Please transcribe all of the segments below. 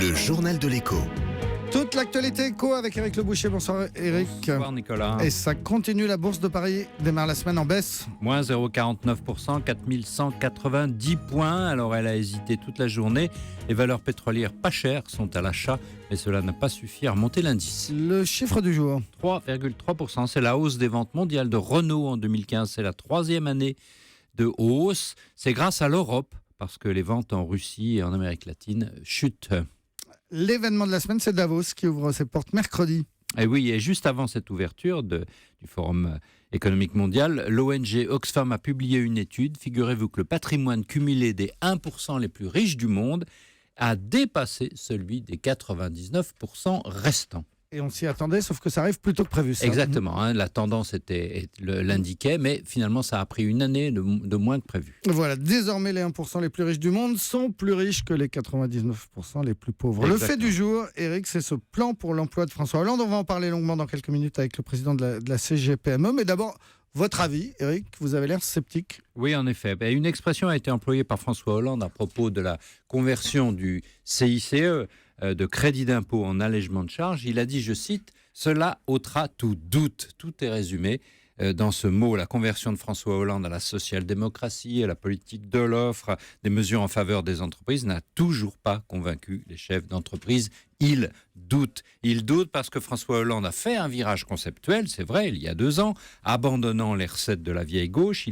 Le journal de l'écho. Toute l'actualité éco avec Éric Le Boucher. Bonsoir Éric. Bonsoir Nicolas. Et ça continue, la bourse de Paris démarre la semaine en baisse. Moins 0,49%, 4190 points. Alors elle a hésité toute la journée. Les valeurs pétrolières pas chères sont à l'achat, mais cela n'a pas suffi à remonter l'indice. Le chiffre du jour. 3,3%, c'est la hausse des ventes mondiales de Renault en 2015. C'est la troisième année de hausse. C'est grâce à l'Europe, parce que les ventes en Russie et en Amérique latine chutent. L'événement de la semaine, c'est Davos qui ouvre ses portes mercredi. Et oui, et juste avant cette ouverture du Forum économique mondial, l'ONG Oxfam a publié une étude. Figurez-vous que le patrimoine cumulé des 1% les plus riches du monde a dépassé celui des 99% restants. Et on s'y attendait, sauf que ça arrive plus tôt que prévu. Ça. Exactement, la tendance l'indiquait, mais finalement ça a pris une année de moins que prévu. Voilà, désormais les 1% les plus riches du monde sont plus riches que les 99% les plus pauvres. Exactement. Le fait du jour, Éric, c'est ce plan pour l'emploi de François Hollande. On va en parler longuement dans quelques minutes avec le président de la CGPME. Mais d'abord, votre avis, Éric, vous avez l'air sceptique. Oui, en effet. Une expression a été employée par François Hollande à propos de la conversion du CICE, de crédit d'impôt en allègement de charges. Il a dit, je cite, « Cela ôtera tout doute ». Tout est résumé dans ce mot. La conversion de François Hollande à la social-démocratie, à la politique de l'offre, des mesures en faveur des entreprises n'a toujours pas convaincu les chefs d'entreprise. Ils doutent. Ils doutent parce que François Hollande a fait un virage conceptuel, c'est vrai, il y a 2 ans, abandonnant les recettes de la vieille gauche,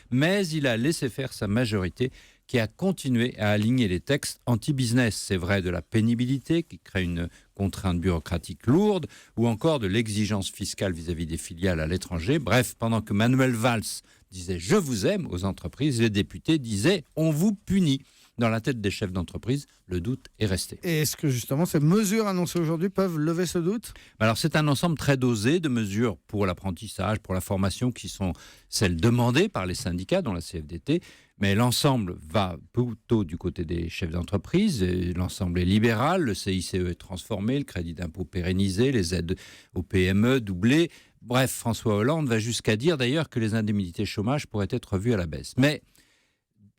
mais il a laissé faire sa majorité qui a continué à aligner les textes anti-business. C'est vrai de la pénibilité qui crée une contrainte bureaucratique lourde ou encore de l'exigence fiscale vis-à-vis des filiales à l'étranger. Bref, pendant que Manuel Valls disait « je vous aime » aux entreprises, les députés disaient « on vous punit ». Dans la tête des chefs d'entreprise, le doute est resté. Et est-ce que justement ces mesures annoncées aujourd'hui peuvent lever ce doute ? Alors c'est un ensemble très dosé de mesures pour l'apprentissage, pour la formation, qui sont celles demandées par les syndicats, dont la CFDT, mais l'ensemble va plutôt du côté des chefs d'entreprise. L'ensemble est libéral, le CICE est transformé, le crédit d'impôt pérennisé, les aides aux PME doublées. Bref, François Hollande va jusqu'à dire d'ailleurs que les indemnités chômage pourraient être revues à la baisse. Mais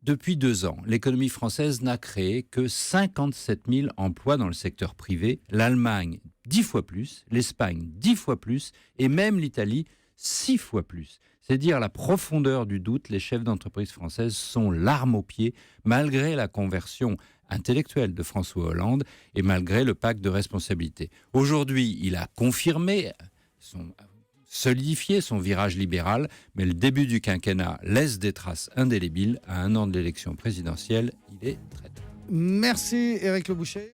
depuis 2 ans, l'économie française n'a créé que 57 000 emplois dans le secteur privé. L'Allemagne, 10 fois plus. L'Espagne, 10 fois plus. Et même l'Italie, 6 fois plus. C'est dire la profondeur du doute. Les chefs d'entreprise françaises sont l'arme au pied, malgré la conversion intellectuelle de François Hollande et malgré le pacte de responsabilité. Aujourd'hui, il a confirmé solidifier son virage libéral, mais le début du quinquennat laisse des traces indélébiles. À 1 an de l'élection présidentielle, il est très tard. Merci Éric Le Boucher.